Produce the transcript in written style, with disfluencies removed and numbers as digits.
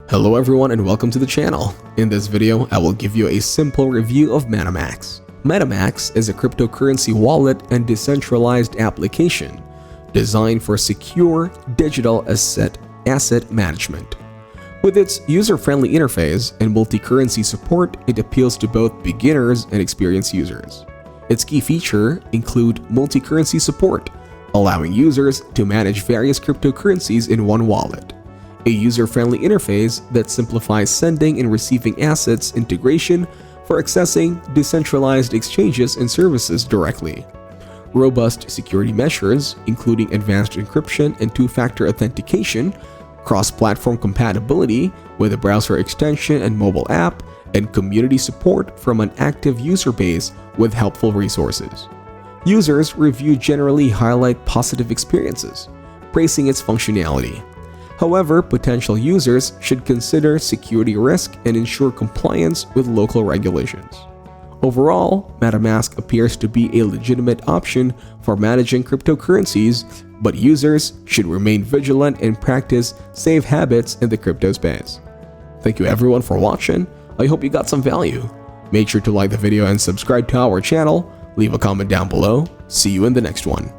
Hello everyone and welcome to the channel. In this video, I will give you a simple review of MetaMax. MetaMax is a cryptocurrency wallet and decentralized application designed for secure digital asset management. With its user-friendly interface and multi-currency support, it appeals to both beginners and experienced users. Its key features include multi-currency support, allowing users to manage various cryptocurrencies in one wallet. A user-friendly interface that simplifies sending and receiving assets integration for accessing decentralized exchanges and services directly. Robust security measures, including advanced encryption and two-factor authentication, cross-platform compatibility with a browser extension and mobile app, and community support from an active user base with helpful resources. Users review generally highlight positive experiences, praising its functionality. However, potential users should consider security risk and ensure compliance with local regulations. Overall, MetaMask appears to be a legitimate option for managing cryptocurrencies, but users should remain vigilant and practice safe habits in the crypto space. Thank you everyone for watching. I hope you got some value. Make sure to like the video and subscribe to our channel. Leave a comment down below. See you in the next one.